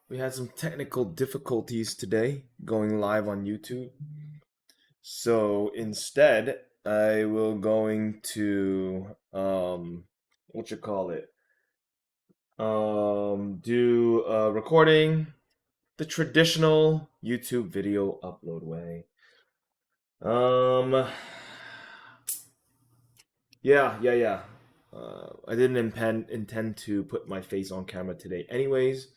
We had some technical difficulties today going live on YouTube. So instead, I will going to what you call it? Do a recording the traditional YouTube video upload way. Um yeah. I didn't intend to put my face on camera today anyways.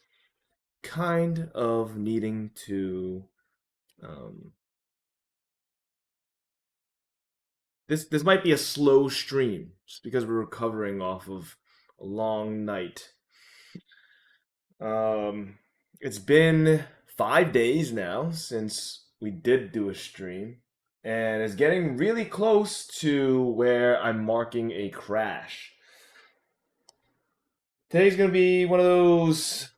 Kind of needing to um this might be a slow stream just because we're recovering off of a long night. Um, it's been 5 days now since we did do a stream, and it's getting really close to where I'm marking a crash. Today's gonna be one of those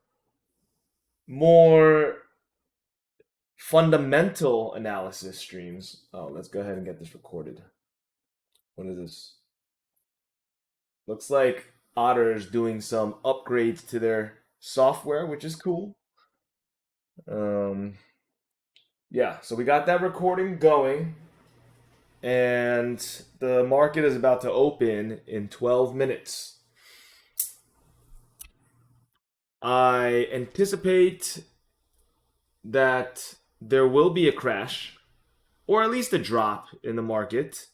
more fundamental analysis streams. Oh, let's go ahead and get this recorded. What is this? Looks like Otter's doing some upgrades to their software, which is cool. Um, yeah, so we got that recording going, and the market is about to open in 12 minutes. I anticipate that there will be a crash, or at least a drop in the market.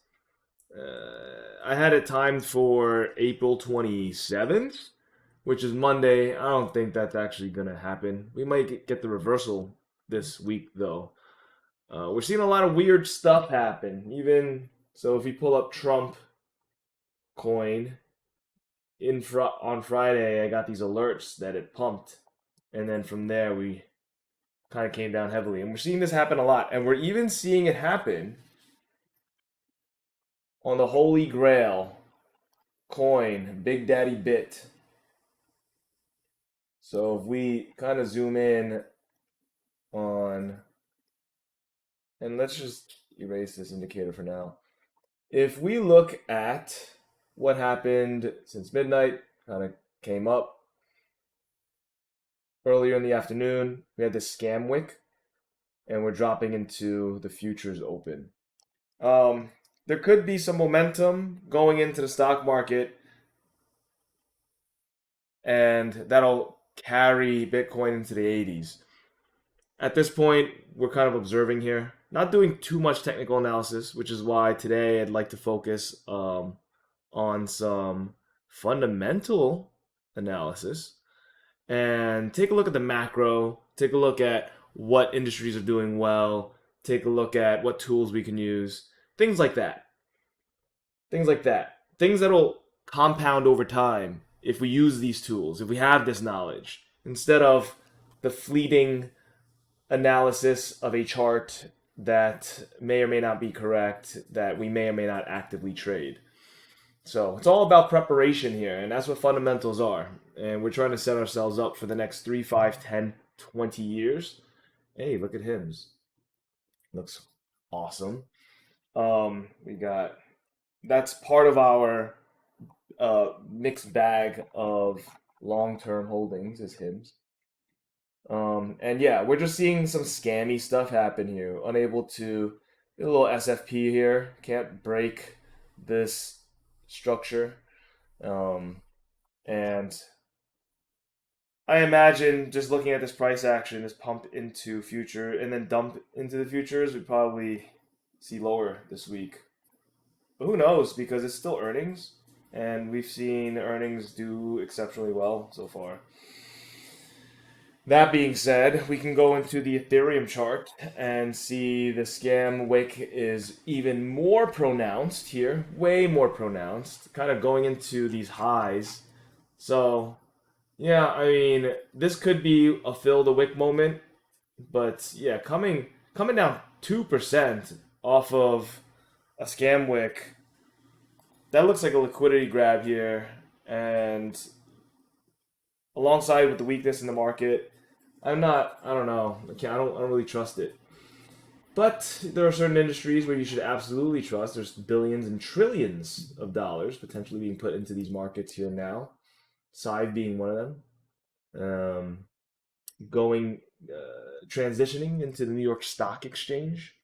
I had it timed for April 27th, which is Monday. I don't think that's actually going to happen. We might get the reversal this week, though. We're seeing a lot of weird stuff happen. Even so, if we pull up Trump coin on Friday, I got these alerts that it pumped, and then from there we kind of came down heavily. And we're seeing this happen a lot, and we're even seeing it happen on the Holy Grail coin, Big Daddy Bit. So if we kind of zoom in on, and let's just erase this indicator for now. If we look at what happened since midnight, kind of came up earlier in the afternoon. We had this scam wick, and we're dropping into the futures open. There could be some momentum going into the stock market, and that'll carry Bitcoin into the 80s. At this point, we're kind of observing here, not doing too much technical analysis, which is why today I'd like to focus on some fundamental analysis and take a look at the macro, take a look at what industries are doing well, take a look at what tools we can use, things like that. Things like that. Things that'll compound over time if we use these tools, if we have this knowledge, instead of the fleeting analysis of a chart that may or may not be correct, that we may or may not actively trade. So it's all about preparation here, and that's what fundamentals are. And we're trying to set ourselves up for the next 3, 5, 10, 20 years. Hey, look at Hims. Looks awesome. We got that's part of our mixed bag of long-term holdings is Hims. And yeah, we're just seeing some scammy stuff happen here. Unable to a little SFP here. Can't break this structure. Um, and I imagine just looking at this price action, this pump into future and then dump into the futures, we probably see lower this week. But who knows? Because it's still earnings, and we've seen earnings do exceptionally well so far. That being said, we can go into the Ethereum chart and see the scam wick is even more pronounced here, way more pronounced, kind of going into these highs. So, yeah, I mean, this could be a fill the wick moment, but yeah, coming down 2% off of a scam wick, that looks like a liquidity grab here, and alongside with the weakness in the market, I don't know. I don't really trust it. But there are certain industries where you should absolutely trust. There's billions and trillions of dollars potentially being put into these markets here now. Side being one of them. um, going transitioning into the New York Stock Exchange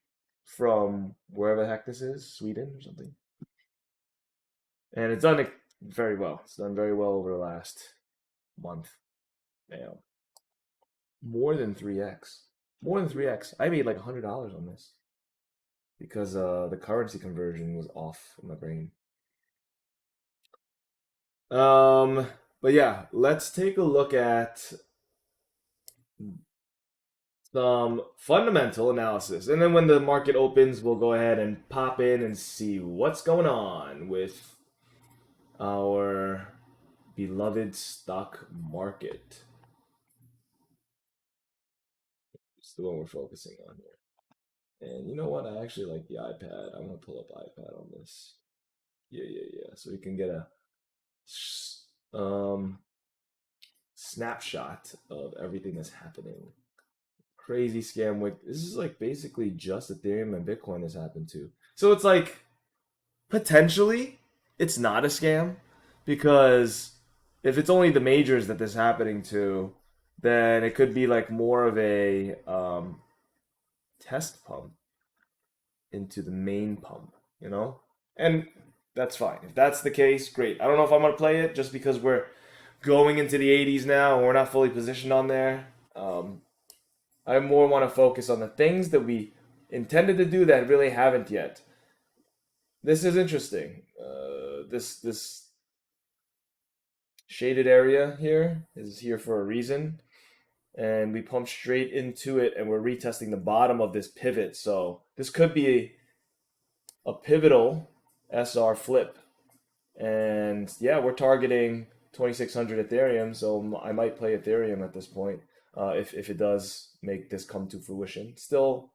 from wherever the heck this is, Sweden or something. And it's done very well. It's done very well over the last month. Damn. More than 3x. More than 3x. I made like $100 on this because the currency conversion was off in my brain. But yeah, let's take a look at some fundamental analysis. And then when the market opens, we'll go ahead and pop in and see what's going on with our beloved stock market. It's the one we're focusing on here. And you know what? I actually like the iPad. I'm going to pull up iPad on this. Yeah. So we can get a snapshot of everything that's happening. Crazy scam wick. This is like basically just Ethereum and Bitcoin has happened to. So it's like potentially it's not a scam because if it's only the majors that this is happening to, then it could be like more of a test pump into the main pump, you know? And that's fine. If that's the case, great. I don't know if I'm going to play it just because we're going into the 80s now and we're not fully positioned on there. I more want to focus on the things that we intended to do that really haven't yet. This is interesting. This shaded area here is here for a reason. And we pump straight into it and we're retesting the bottom of this pivot. So this could be a pivotal SR flip. And yeah, we're targeting 2600 Ethereum. So I might play Ethereum at this point if it does make this come to fruition. Still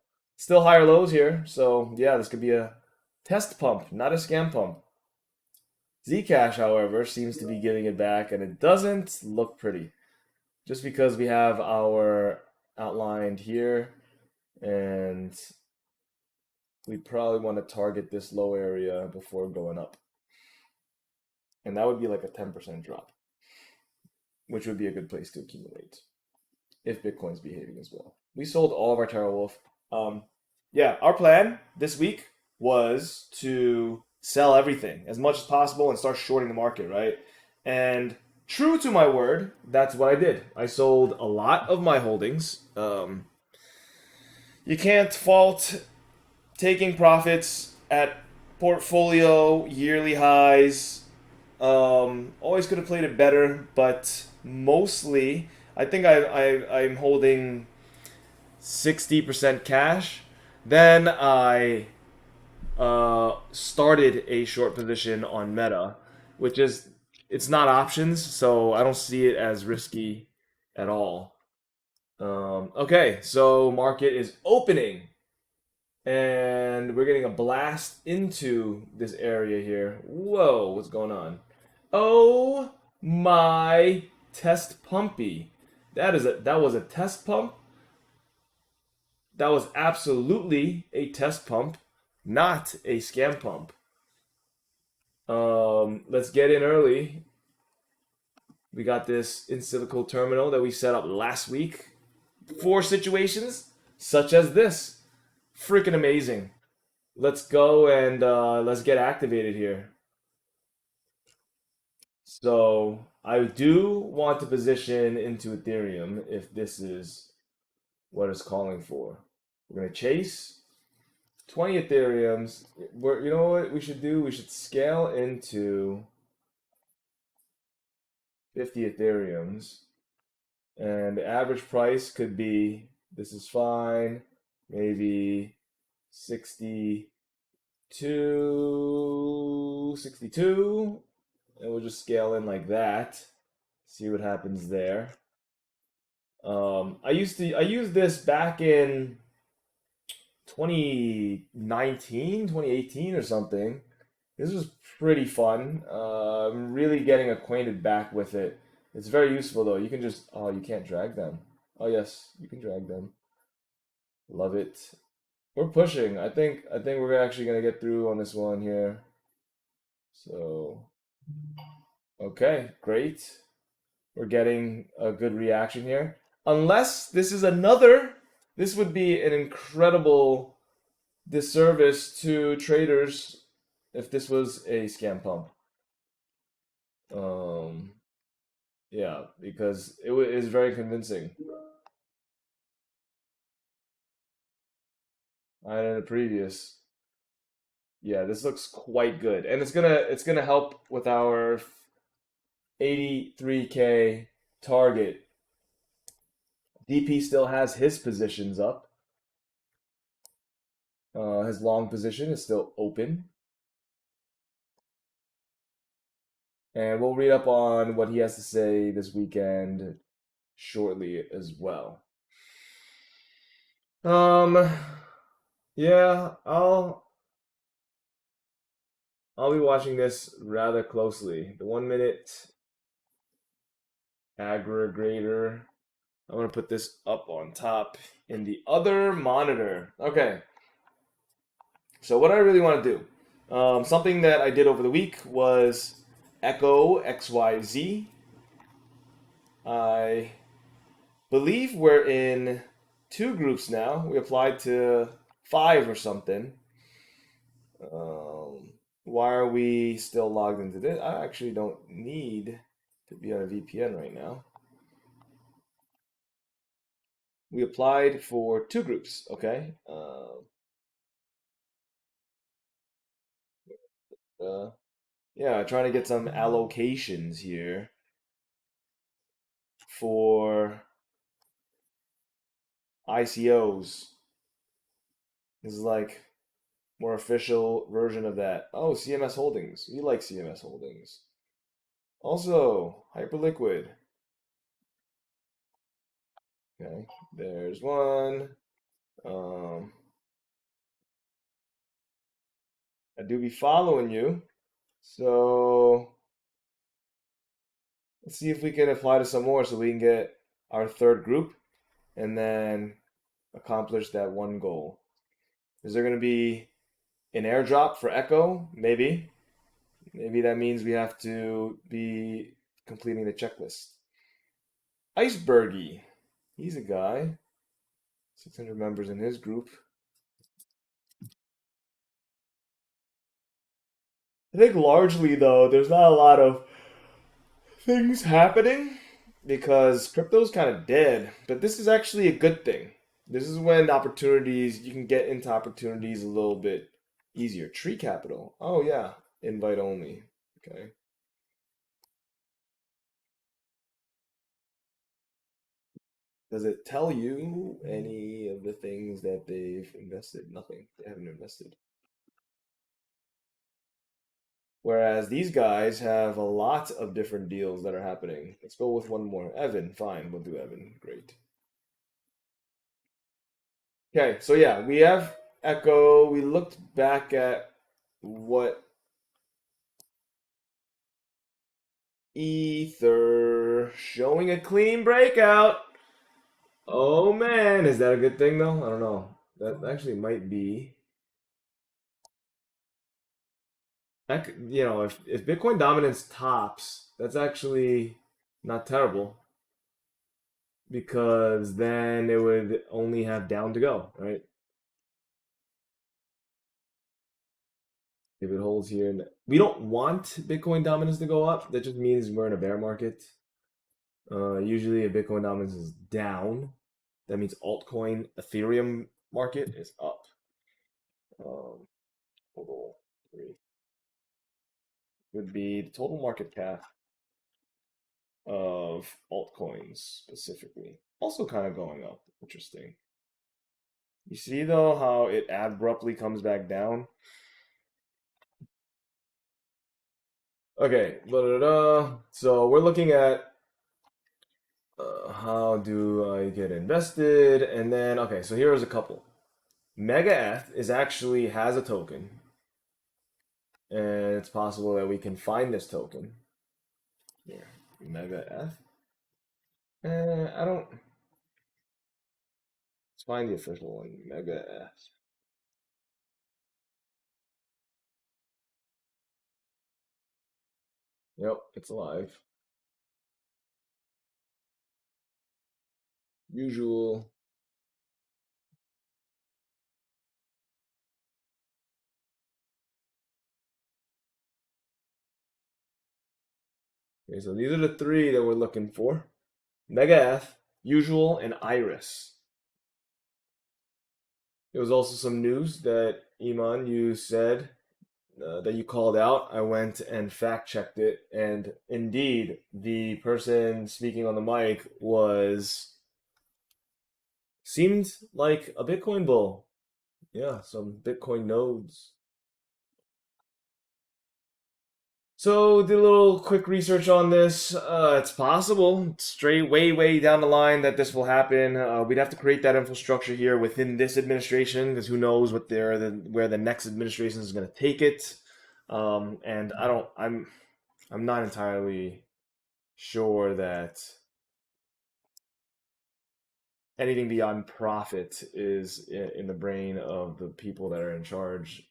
higher lows here. So yeah, this could be a test pump, not a scam pump. Zcash, however, seems to be giving it back, and it doesn't look pretty. Just because we have our outlined here, and we probably want to target this low area before going up. And that would be like a 10% drop, which would be a good place to accumulate if Bitcoin's behaving as well. We sold all of our TeraWolf. Yeah, our plan this week was to sell everything as much as possible and start shorting the market, right? And true to my word, that's what I did. I sold a lot of my holdings. You can't fault taking profits at portfolio yearly highs. Always could have played it better, but mostly I think I'm holding 60% cash. Then I started a short position on Meta, which is it's not options, so I don't see it as risky at all. Okay, so market is opening, and we're getting a blast into this area here. Whoa, what's going on? Oh my test pumpy! That was a test pump. That was absolutely a test pump, not a scam pump. Let's get in early. We got this in silico terminal that we set up last week for situations such as this. Freaking amazing. Let's go and let's get activated here. So I do want to position into Ethereum if this is what it's calling for. We're going to chase 20 Ethereums. You know what we should do? We should scale into 50 Ethereums. And the average price could be, this is fine, maybe 62, 62. And we'll just scale in like that. See what happens there. I used this back in 2019, 2018 or something. This was pretty fun. I'm really getting acquainted back with it. It's very useful though. You can just, oh, you can't drag them. Oh yes, you can drag them. Love it. We're pushing. I think we're actually gonna get through on this one here. So, okay, great. we're getting a good reaction here. Unless this is another, this would be an incredible disservice to traders if this was a scam pump. Um, yeah, because it is very convincing. I had a previous. Yeah, this looks quite good, and it's gonna help with our 83K target. DP still has his positions up. His long position is still open. And we'll read up on what he has to say this weekend shortly as well. Um, yeah, I'll be watching this rather closely. The 1 minute aggregator. I'm gonna put this up on top in the other monitor. Okay, so what I really want to do, something that I did over the week was Echo XYZ. I believe we're in two groups now. We applied to five or something. Why are we still logged into this? I actually don't need to be on a VPN right now. We applied for two groups, okay? Yeah, trying to get some allocations here for ICOs. This is like more official version of that. Oh, CMS Holdings. We like CMS Holdings. Also, Hyperliquid. Okay, there's one. Um, I do be following you. So let's see if we can apply to some more so we can get our third group and then accomplish that one goal. Is there going to be an airdrop for Echo? Maybe. Maybe that means we have to be completing the checklist. Icebergy. He's a guy. 600 members in his group. I think largely, though, there's not a lot of things happening because crypto's kind of dead. But this is actually a good thing. This is when opportunities, you can get into opportunities a little bit easier. Tree Capital. Oh, yeah. Invite only. Okay. Does it tell you any of the things that they've invested? Nothing. They haven't invested. Whereas these guys have a lot of different deals that are happening. Let's go with one more. Evan, fine, we'll do Evan. Great. Okay, so yeah, we have Echo. We looked back at what Ether showing a clean breakout. Oh man, is that a good thing though? I don't know. That actually might be. If Bitcoin dominance tops, that's actually not terrible because then it would only have down to go, right? If it holds here, and we don't want Bitcoin dominance to go up. That just means we're in a bear market. Usually, if Bitcoin dominance is down, that means altcoin Ethereum market is up. Total three would be the total market cap of altcoins specifically. Also, kind of going up. Interesting. You see though how it abruptly comes back down. Okay, so we're looking at how do I get invested, and then okay, so here's a couple. MegaEth is actually has a token, and it's possible that we can find this token here. MegaEth. I don't. Let's find the official one. MegaEth. Yep, it's alive. Usual. Okay, so these are the three that we're looking for. Mega F, Usual, and Iris. There was also some news that Iman, you said that you called out. I went and fact checked it, and indeed, the person speaking on the mic was seemed like a Bitcoin bull. Yeah, some Bitcoin nodes. So, did a little quick research on this. It's possible, straight way down the line, that this will happen. We'd have to create that infrastructure here within this administration, because who knows what where the next administration is going to take it. And I'm not entirely sure that anything beyond profit is in the brain of the people that are in charge.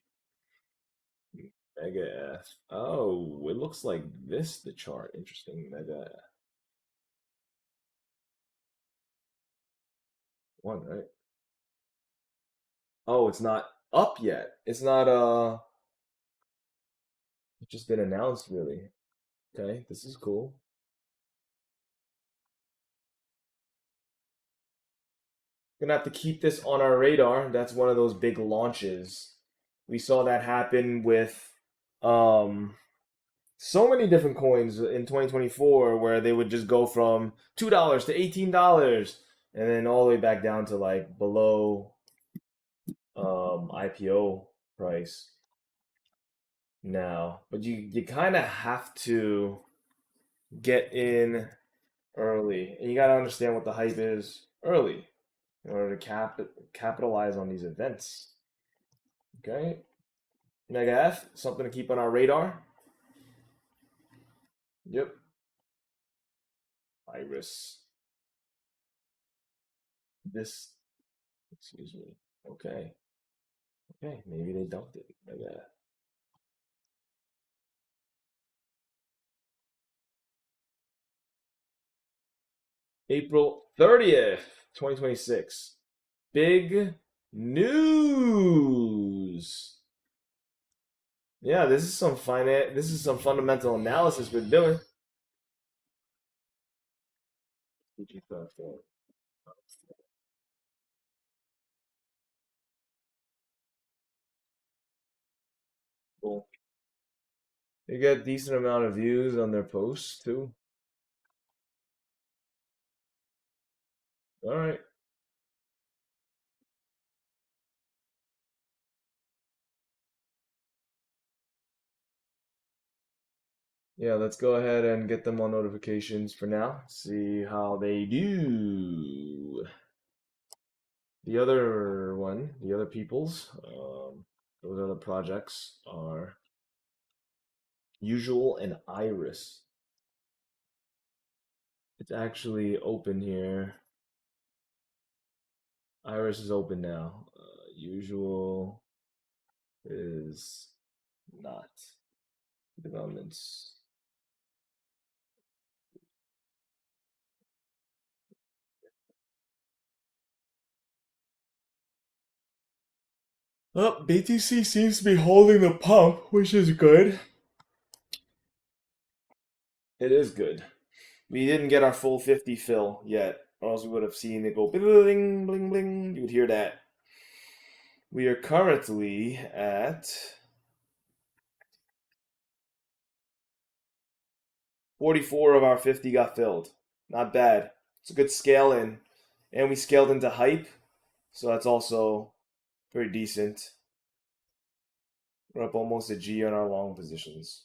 Mega F. Oh, it looks like this, the chart. Interesting. Mega one, right? Oh, it's not up yet. It's not it's just been announced really. Okay, this is cool. Gonna have to keep this on our radar. That's one of those big launches. We saw that happen with um so many different coins in 2024 where they would just go from $2 to $18 and then all the way back down to like below IPO price now. But you kind of have to get in early, and you got to understand what the hype is early in order to capitalize on these events. Okay, Mega F, something to keep on our radar. Yep, Iris. This, excuse me. Okay, okay, maybe they dumped it. Mega April 30th, 2026. Big news. Yeah, this is some finance. This is some fundamental analysis we're doing. PG platform. Cool. They get decent amount of views on their posts too. All right. Yeah, let's go ahead and get them on notifications for now. See how they do. The other one, the other people's, those other projects are Usual and Iris. It's actually open here. Iris is open now. Usual is not. Developments. Well, BTC seems to be holding the pump, which is good. It is good. We didn't get our full 50 fill yet, or else we would have seen it go bling, bling, bling. You would hear that. We are currently at 44 of our 50 got filled. Not bad. It's a good scale in. And we scaled into hype, so that's also pretty decent. We're up almost a G on our long positions.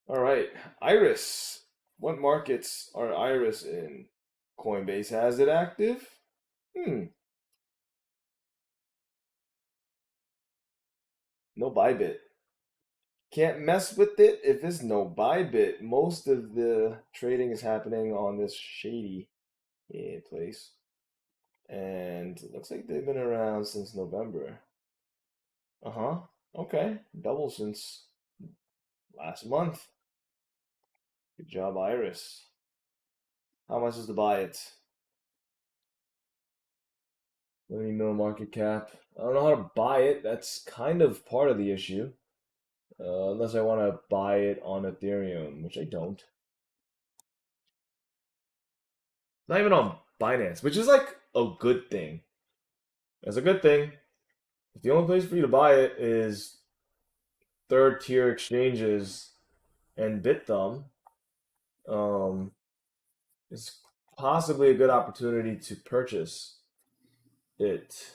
All right, Iris. What markets are Iris in? Coinbase has it active. Hmm. No Bybit. Can't mess with it if it's no Bybit. Most of the trading is happening on this shady place. And it looks like they've been around since November. Uh-huh. Okay, double since last month. Good job, Iris. How much is to buy it? 20 mil market cap. I don't know how to buy it. That's kind of part of the issue. Unless I want to buy it on Ethereum, which I don't. Not even on Binance, which is like a good thing. That's a good thing. If the only place for you to buy it is third tier exchanges and BitThumb, um, it's possibly a good opportunity to purchase it.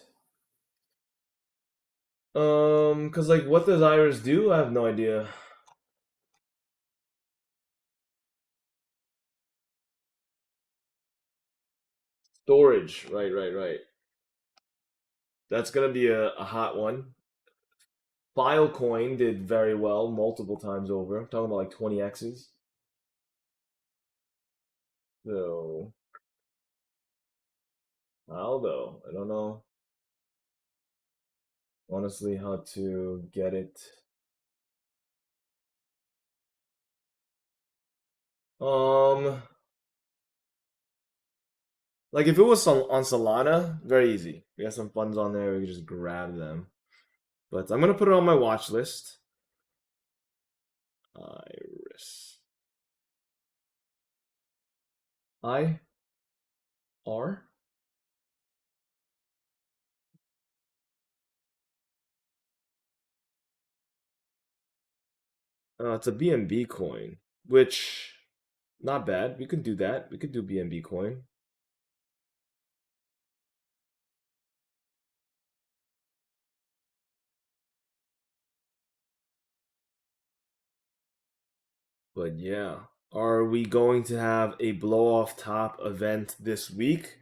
Cause like what does Iris do? I have no idea. Storage, right. That's gonna be a hot one. Filecoin did very well multiple times over. I'm talking about like 20 X's. So how though? I don't know honestly how to get it. Um, like if it was on Solana, very easy. We got some funds on there. We can just grab them. But I'm gonna put it on my watch list. Iris. IR. It's a BNB coin, which not bad. We could do that. We could do BNB coin. But yeah, are we going to have a blow off top event this week?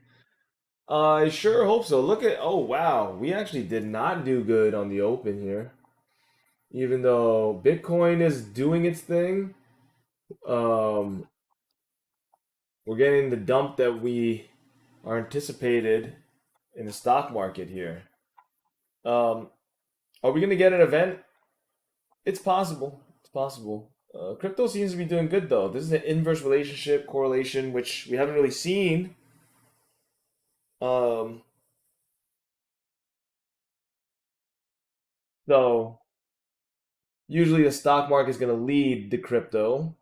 I sure hope so. Look at, oh wow, we actually did not do good on the open here. Even though Bitcoin is doing its thing, um, we're getting the dump that we are anticipated in the stock market here. Um, are we going to get an event? It's possible. It's possible. Crypto seems to be doing good though. This is an inverse relationship correlation, which we haven't really seen. Um, so usually the stock market is going to lead the crypto.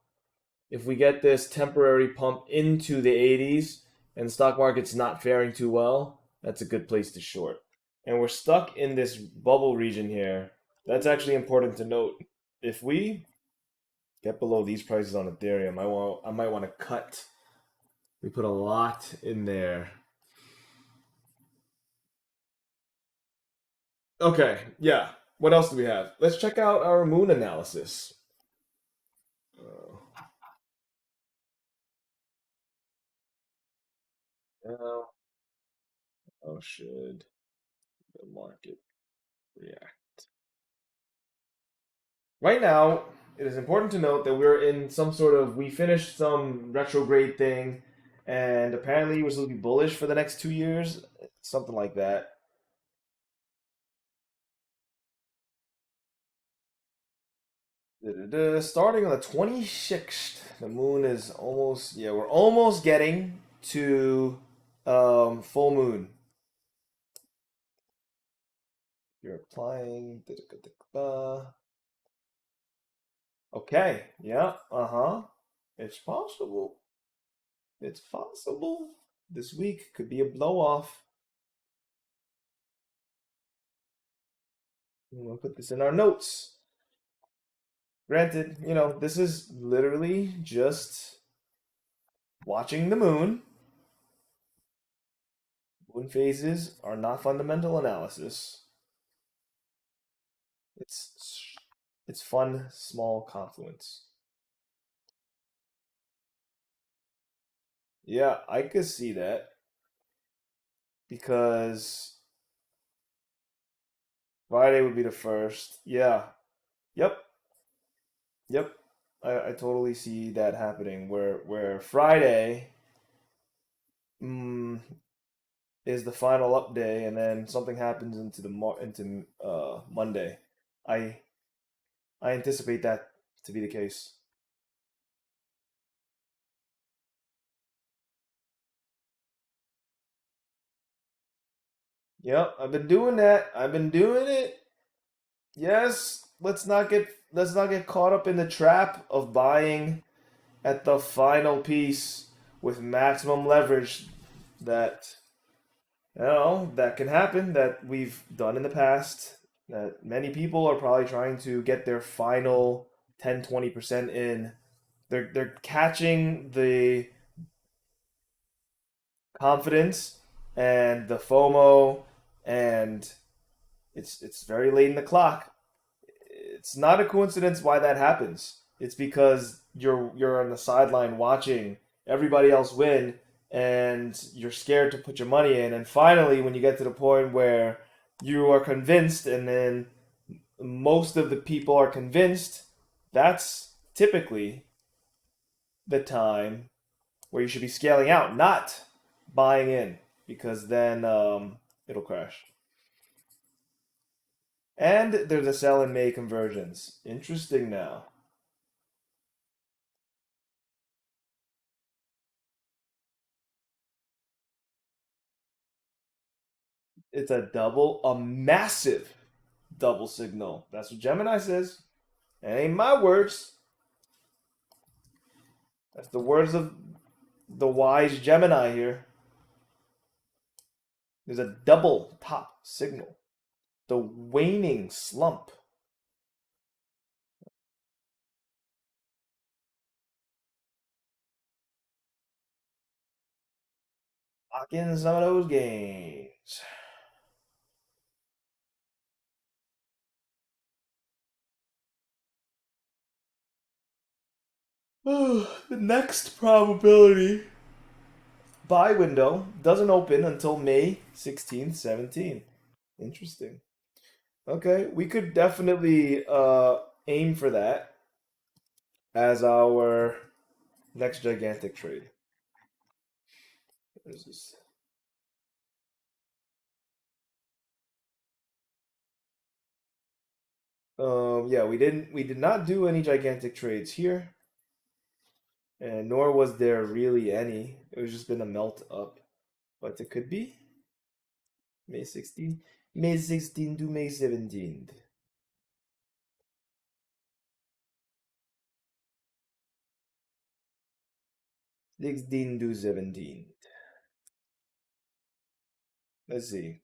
If we get this temporary pump into the 80s and the stock market's not faring too well, that's a good place to short. And we're stuck in this bubble region here. That's actually important to note. If we get below these prices on Ethereum, I might want to cut. We put a lot in there. Okay, yeah. What else do we have? Let's check out our moon analysis. Uh, now, how should the market react? Right now, it is important to note that we're in some sort of, we finished some retrograde thing, and apparently we're supposed to be bullish for the next 2 years, something like that. Starting on the 26th, the moon is almost, yeah, we're almost getting to full moon. You're applying. Okay, yeah, uh-huh. It's possible. It's possible. This week could be a blow off. We'll put this in our notes. Granted, this is literally just watching the moon. Moon phases are not fundamental analysis. It's fun, small confluence. Yeah, I could see that because Friday would be the first. Yeah. Yep. Yep. I totally see that happening where Friday mm, is the final up day and then something happens into Monday. I I anticipate that to be the case. Yep, I've been doing that. I've been doing it. Yes, let's not get caught up in the trap of buying at the final piece with maximum leverage that that can happen, that we've done in the past, that many people are probably trying to get their final 10-20% in. They're catching the confidence and the FOMO, and it's very late in the clock. It's not a coincidence why that happens. It's because you're on the sideline watching everybody else win, and you're scared to put your money in. And finally, when you get to the point where you are convinced, and then most of the people are convinced, that's typically the time where you should be scaling out, not buying in, because then it'll crash. And there's a sell in May conversions. Interesting now. It's a massive double signal. That's what Gemini says. It ain't my words. That's the words of the wise Gemini here. There's a double top signal. The waning slump. Lock in some of those gains. The next probability buy window doesn't open until May 16th, 17th. Interesting. Okay, we could definitely aim for that as our next gigantic trade. What is this? Yeah, we did not do any gigantic trades here, and nor was there really any. It was just been a melt up, but it could be May 16th, May 16th to May 17th. 16 to 17. Let's see.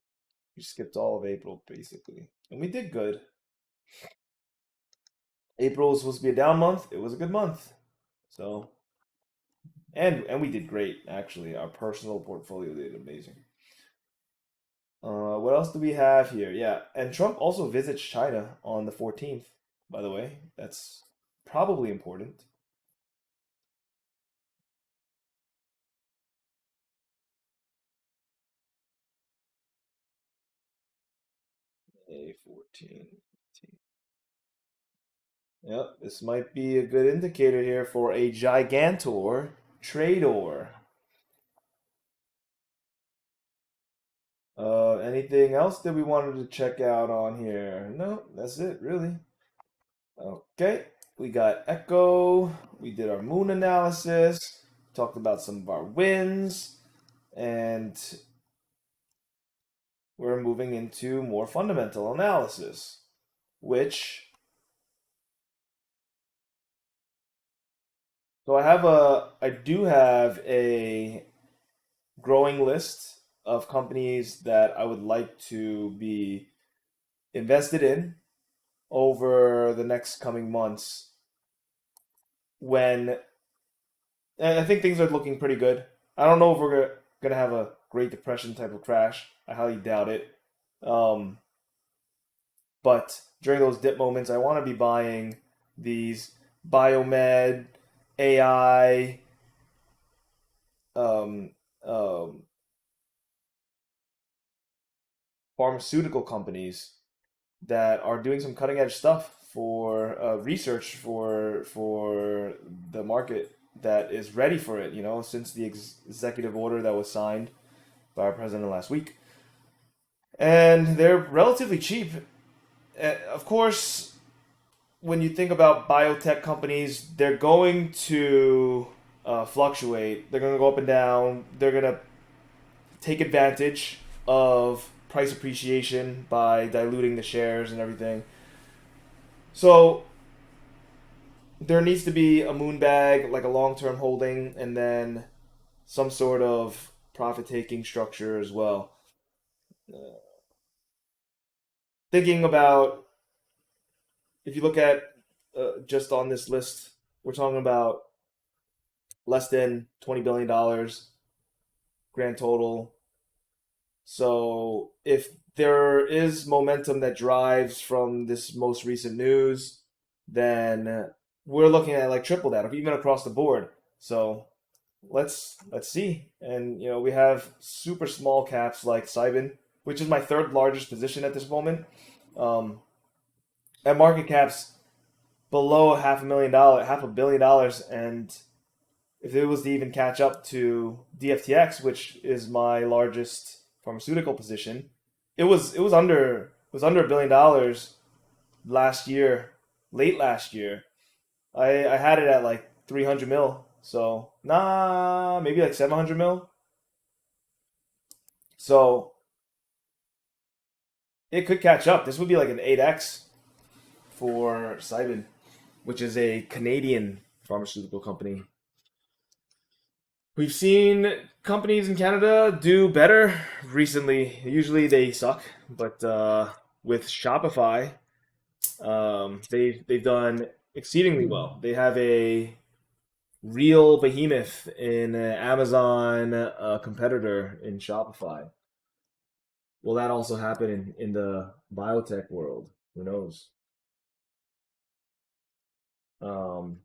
We skipped all of April basically, and we did good. April was supposed to be a down month. It was a good month. So, and we did great actually. Our personal portfolio did amazing. What else do we have here? Yeah, and Trump also visits China on the 14th, by the way. That's probably important. A 14. 15. Yep, this might be a good indicator here for a gigantor trador. Anything else that we wanted to check out on here? No, that's it, really. Okay, we got Echo. We did our moon analysis. Talked about some of our wins, and we're moving into more fundamental analysis, which so I do have a growing list of companies that I would like to be invested in over the next coming months when and I think things are looking pretty good. I don't know if we're gonna have a Great Depression type of crash. I highly doubt it. Um, but during those dip moments, I want to be buying these biomed, AI, um, um, pharmaceutical companies that are doing some cutting edge stuff for research for the market that is ready for it. Since the executive order that was signed by our president last week, and they're relatively cheap, of course, when you think about biotech companies, they're going to fluctuate. They're going to go up and down. They're going to take advantage of price appreciation by diluting the shares and everything. So there needs to be a moon bag, like a long term holding, and then some sort of profit taking structure as well. Thinking about, if you look at just on this list, we're talking about less than $20 billion grand total. So if there is momentum that drives from this most recent news, then we're looking at like triple that, or even across the board. So let's see. And we have super small caps like Cybin, which is my third largest position at this moment. Um, at market caps below half a billion dollars, and if it was to even catch up to DFTX, which is my largest pharmaceutical position, it was under $1 billion last year, late last year. I had it at like 300 mil, so maybe like 700 mil. So it could catch up. This would be like an 8x for Cybin, which is a Canadian pharmaceutical company. We've seen companies in Canada do better recently. Usually they suck, but with Shopify, they've done exceedingly well. They have a real behemoth in Amazon, competitor in Shopify. Will that also happen in the biotech world? Who knows? Um,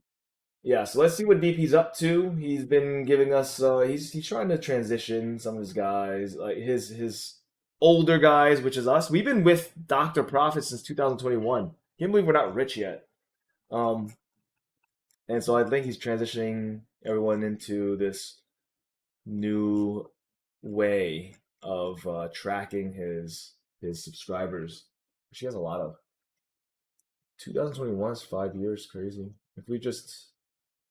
Yeah, so let's see what DP's up to. He's been giving us he's trying to transition some of his guys, like his older guys, which is us. We've been with Dr. Profit since 2021. Can't believe we're not rich yet. Um, and so I think he's transitioning everyone into this new way of tracking his subscribers, which he has a lot of. 2021 is 5 years, crazy. If we just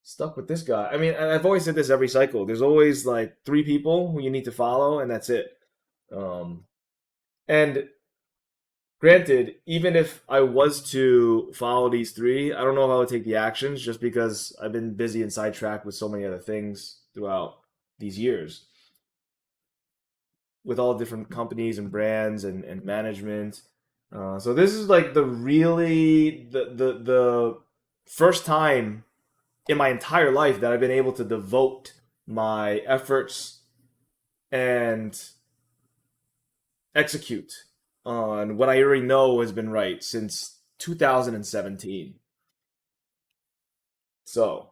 stuck with this guy. I mean, I've always said this every cycle. There's always like three people who you need to follow, and that's it. Um, and granted, even if I was to follow these three, I don't know if I would take the actions just because I've been busy and sidetracked with so many other things throughout these years with all different companies and brands and management. So this is like the first time in my entire life that I've been able to devote my efforts and execute on what I already know has been right since 2017. So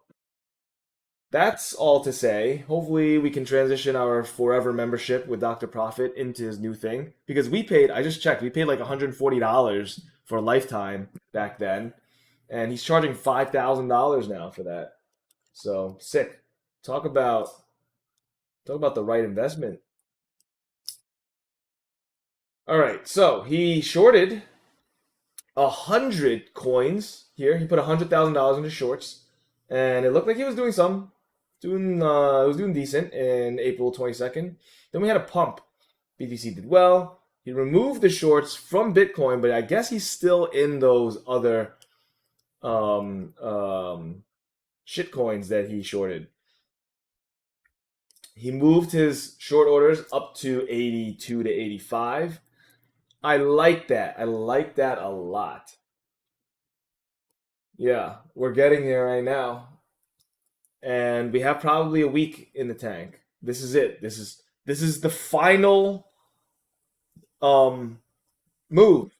that's all to say. Hopefully, we can transition our forever membership with Dr. Profit into his new thing because I just checked, we paid like $140 for a lifetime back then, and he's charging $5,000 now for that. So sick. Talk about talk about the right investment. All right, so he shorted 100 coins here. He put $100,000 into shorts, and it looked like he was doing it was doing decent in April 22nd. Then we had a pump. BTC did well. He removed the shorts from Bitcoin, but I guess he's still in those other um, um, shit coins that he shorted. He moved his short orders up to 82 to 85. I like that. I like that a lot. Yeah, we're getting there right now. And we have probably a week in the tank. This is it. This is the final um move.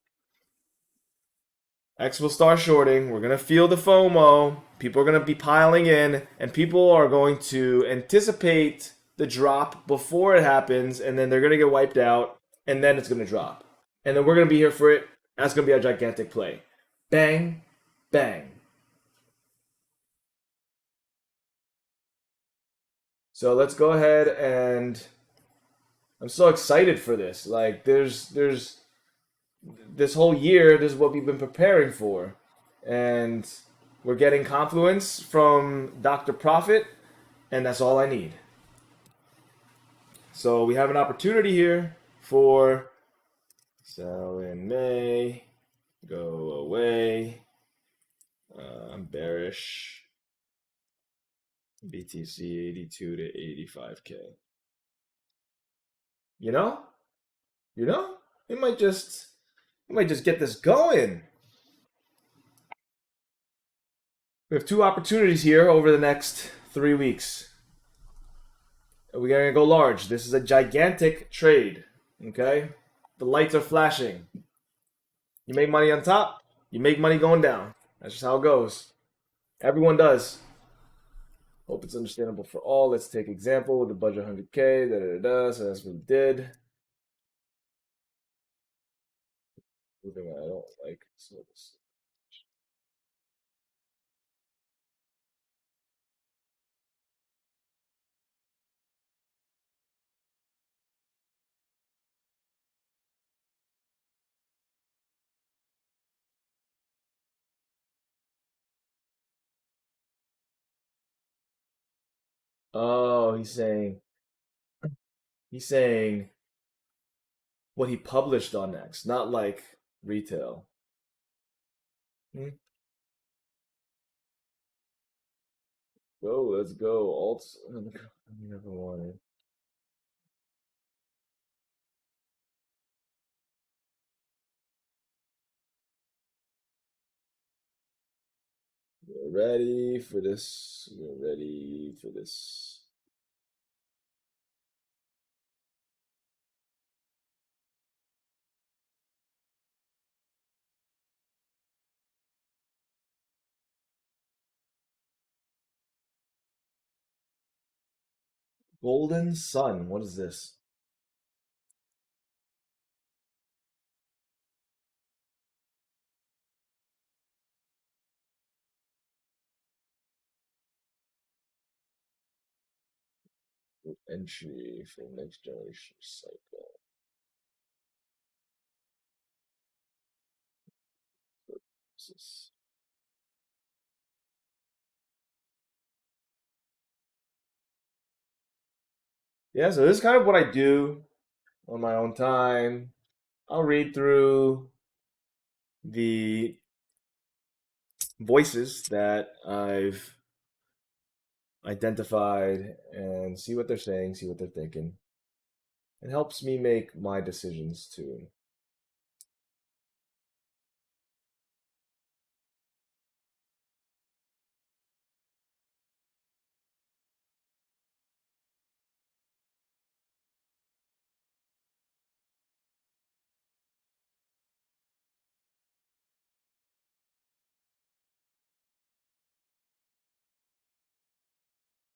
X will start shorting. We're gonna feel the FOMO. People are gonna be piling in, and people are going to anticipate the drop before it happens, and then they're gonna get wiped out, and then it's gonna drop. And then we're gonna be here for it. That's gonna be our gigantic play. Bang, bang. So let's go ahead and I'm so excited for this. Like there's this whole year, this is what we've been preparing for. And we're getting confluence from Dr. Profit, and that's all I need. So we have an opportunity here for sell in May, go away. I'm bearish. BTC 82 to 85K. You know? You know? We might just get this going. We have two opportunities here over the next 3 weeks. We're gonna go large. This is a gigantic trade. Okay? The lights are flashing. You make money on top, you make money going down. That's just how it goes. Everyone does. Hope it's understandable for all. Let's take example with the budget 100K. So that's what we did. Moving I don't like. So this. Oh, he's saying what he published on X, not like retail. Hmm. Go, let's go. Alts. I never wanted. We're ready for this. We're ready for this. Golden Sun. What is this? Entry for next generation cycle. Yeah, so this is kind of what I do on my own time. I'll read through the voices that I've identified and see what they're saying, see what they're thinking. It helps me make my decisions too.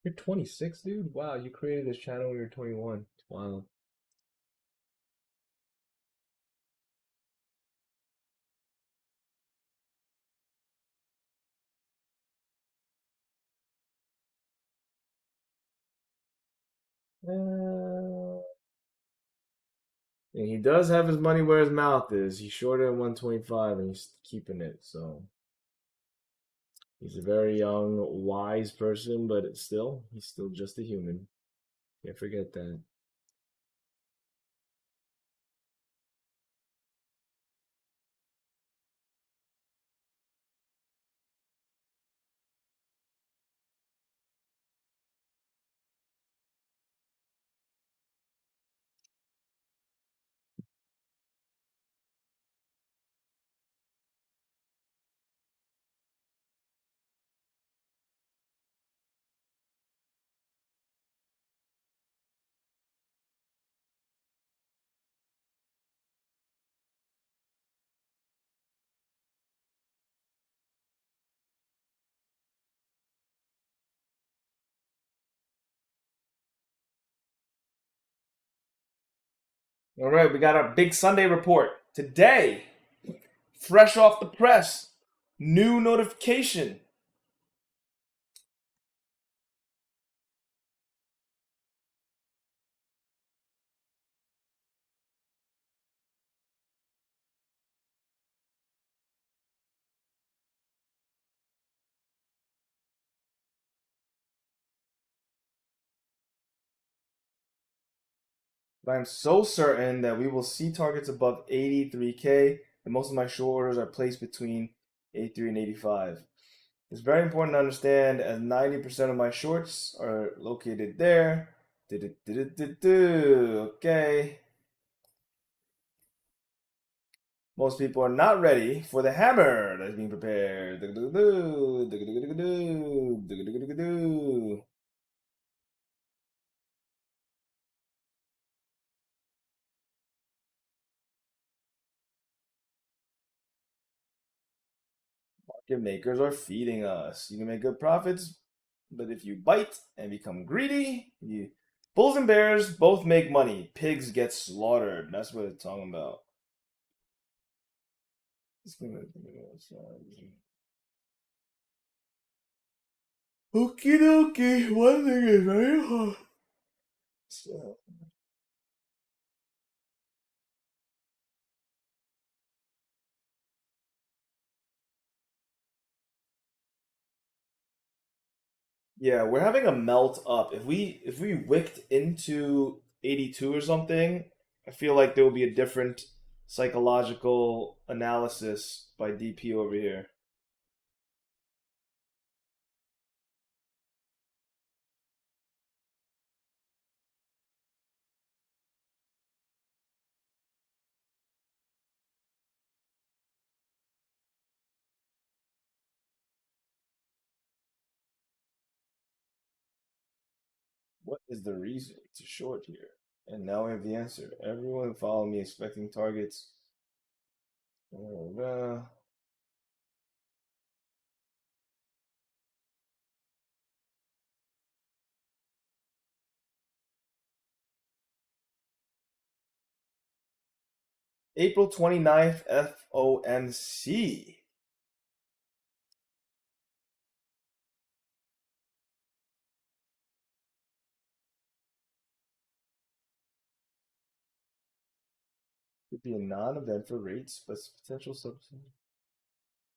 You're 26, dude? Wow, you created this channel when you were 21. Wow. And he does have his money where his mouth is. He's shorted at 125 and he's keeping it, so he's a very young, wise person, but he's still just a human. Can't forget that. All right, we got our big Sunday report today. Fresh off the press. New notification. But I'm so certain that we will see targets above 83K, and most of my short orders are placed between 83 and 85. It's very important to understand as 90% of my shorts are located there. Okay. Most people are not ready for the hammer that's being prepared. Market makers are feeding us. You can make good profits, but if you bite and become greedy, you bulls and bears both make money. Pigs get slaughtered. That's what it's talking about. Okie dokie. One thing is very hard. So, yeah, we're having a melt up. If we wicked into 82 or something, I feel like there will be a different psychological analysis by DP over here. What is the reason to short here? And now we have the answer. Everyone follow me expecting targets. Uh, April 29th, FOMC. Could be a non-event for rates, but potential subsidy.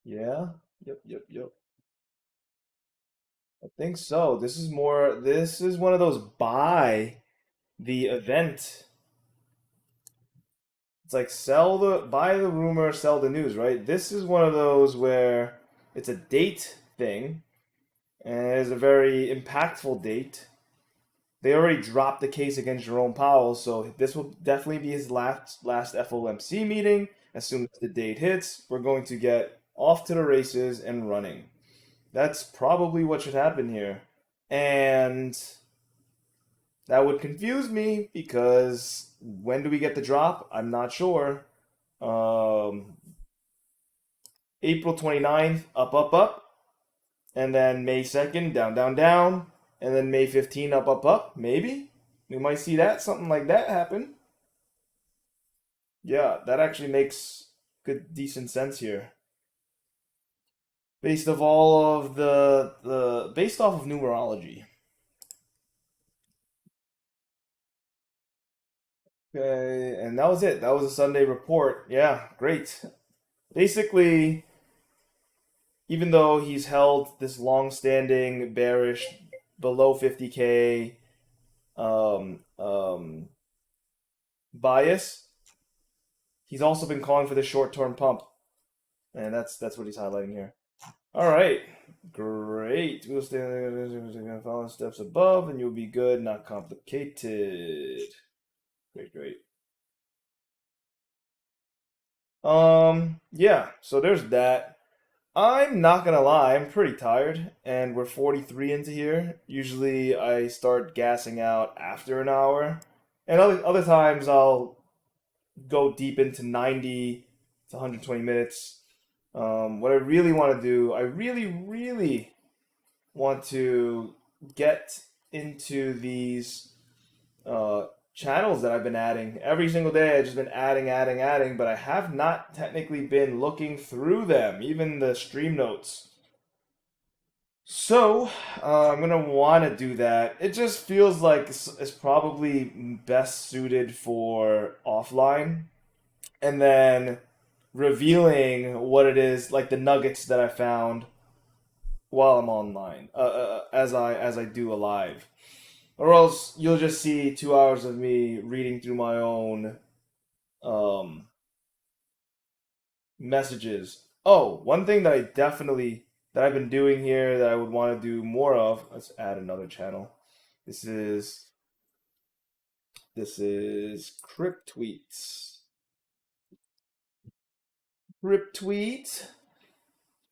Yeah. Yep. Yep. Yep. I think so. This is more. This is one of those buy the event. It's like buy the rumor, sell the news, right? This is one of those where it's a date thing, and it's a very impactful date. They already dropped the case against Jerome Powell, so this will definitely be his last FOMC meeting. As soon as the date hits, we're going to get off to the races and running. That's probably what should happen here. And that would confuse me because when do we get the drop? I'm not sure. Um, April 29th, up, up, up. And then May 2nd, down, down, down. And then May 15th, up, up, up. Maybe. We might see that, something like that happen. Yeah, that actually makes good, decent sense here. Based of all of based off of numerology. Okay, and that was it. That was a Sunday report. Yeah, great. Basically, even though he's held this long-standing bearish below 50K um, um, bias, he's also been calling for the short-term pump, and that's what he's highlighting here. All right, great. We'll stay follow steps above, and you'll be good, not complicated. Great, great. Yeah. So there's that. I'm not gonna lie, I'm pretty tired, and we're 43 into here. Usually, I start gassing out after an hour, and other times I'll go deep into 90 to 120 minutes. What I really want to do, I really, really want to get into these uh, channels that I've been adding. Every single day, I've just been adding, adding, adding, but I have not technically been looking through them, even the stream notes. So, I'm gonna want to do that. It just feels like it's probably best suited for offline, and then revealing what it is, like the nuggets that I found while I'm online, as I do a live. or else you'll just see 2 hours of me reading through my own um, messages. Oh, one thing that I've been doing here that I would want to do more of. Let's add another channel. This is Crypt Tweets. Crypt Tweet.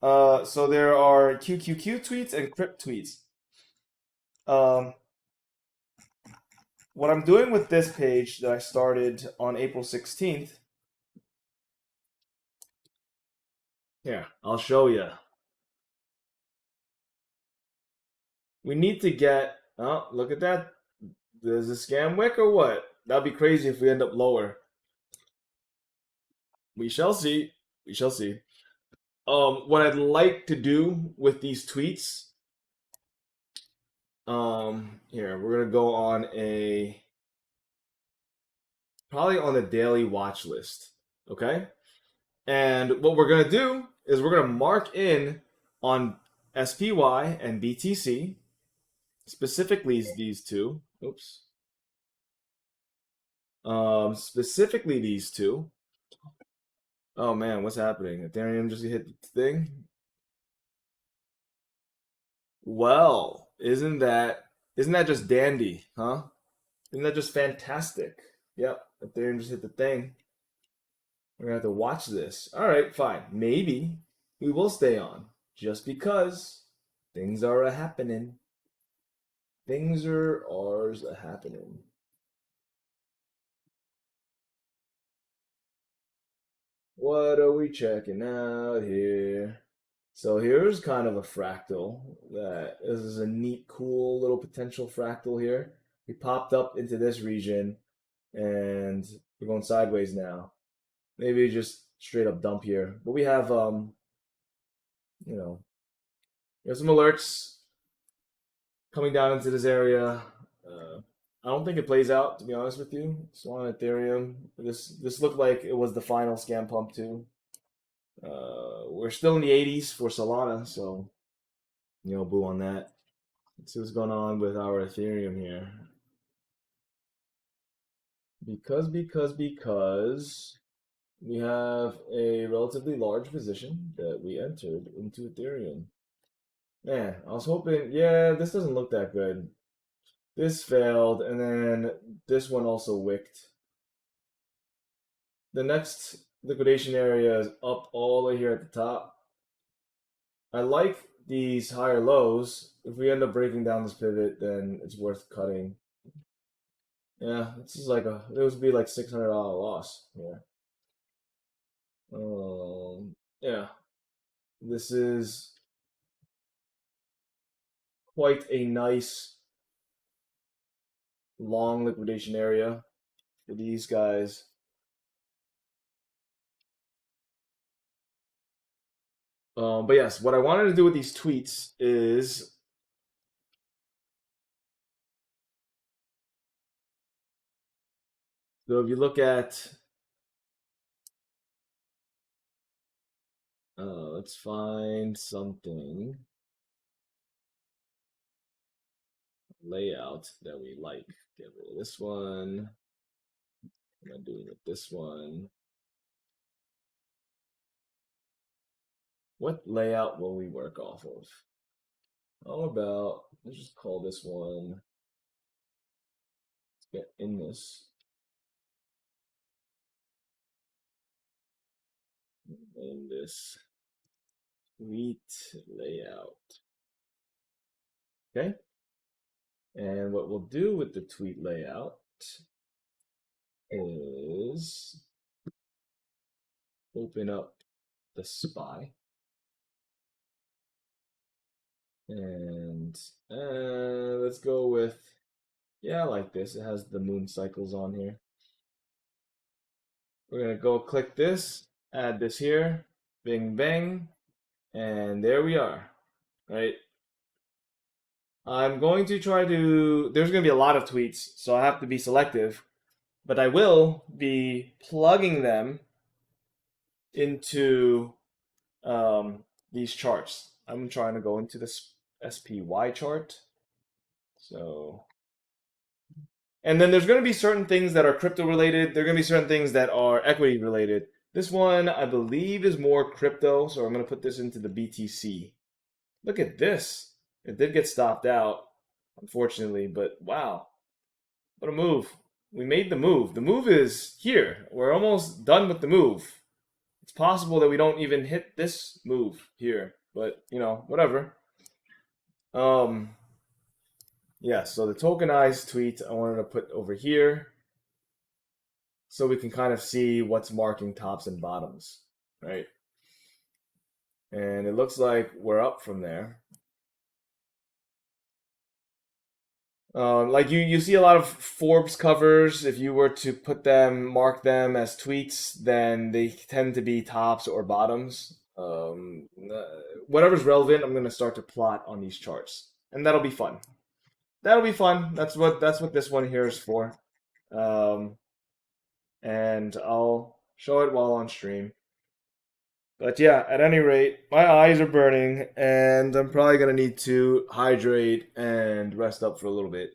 So there are QQQ tweets and Crypt tweets. Um, what I'm doing with this page that I started on April 16th. Here, I'll show you. We need to get. Oh, look at that. There's a scam wick or what? That'd be crazy if we end up lower. We shall see. We shall see. What I'd like to do with these tweets. Here we're gonna go on probably on the daily watch list. Okay, and what we're gonna do is we're gonna mark in on SPY and BTC, specifically these two. Oops. Specifically these two. Oh man, what's happening? Ethereum just hit the thing. Well, isn't that just dandy, huh? Isn't that just fantastic? Yep, Ethereum just hit the thing. We're gonna have to watch this. All right, fine. Maybe we will stay on just because things are a happening. Things are ours a happening. What are we checking out here? So here's kind of a fractal that this is a neat, cool little potential fractal here. We popped up into this region and we're going sideways now. Maybe just straight up dump here. But we have you know, there's some alerts coming down into this area. I don't think it plays out, to be honest with you. Solana Ethereum. This looked like it was the final scam pump too. We're still in the 80s for Solana, so boo on that. Let's see what's going on with our Ethereum here. Because we have a relatively large position that we entered into Ethereum. Man, I was hoping, yeah, this doesn't look that good. This failed, and then this one also wicked. The next liquidation area is up all the way here at the top. I like these higher lows. If we end up breaking down this pivot, then it's worth cutting. Yeah, this is like it would be like $600 loss here. Yeah, this is quite a nice long liquidation area for these guys. But yes, what I wanted to do with these tweets is so if you look at let's find something layout that we like. Get rid of this one. I'm not doing it this one. What layout will we work off of? How about let's just call this one. Let's get in this. In this tweet layout. Okay. And what we'll do with the tweet layout is open up the SPY. And let's go with, yeah, I like this. It has the moon cycles on here. We're going to go click this, add this here, bing, bang, and there we are, right? I'm going to try to, there's going to be a lot of tweets, so I have to be selective, but I will be plugging them into these charts. I'm trying to go into this SPY chart. So And then there's going to be certain things that are crypto related. There are going to be certain things that are equity related. This one, I believe, is more crypto. So I'm going to put this into the BTC. Look at this. It did get stopped out, unfortunately, but wow. What a move. We made the move. The move is here. We're almost done with the move. It's possible that we don't even hit this move here, but whatever. Um, yeah, so the tokenized tweet I wanted to put over here so we can kind of see what's marking tops and bottoms, right? And it looks like we're up from there. Like you see a lot of Forbes covers. If you were to mark them as tweets, then they tend to be tops or bottoms. Whatever's relevant, I'm gonna start to plot on these charts, and that'll be fun. That'll be fun. That's what this one here is for. Um, and I'll show it while on stream. But yeah, at any rate, my eyes are burning, and I'm probably gonna need to hydrate and rest up for a little bit.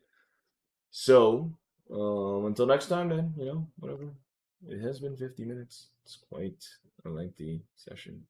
So, until next time, then, whatever. It has been 50 minutes. It's quite a lengthy session.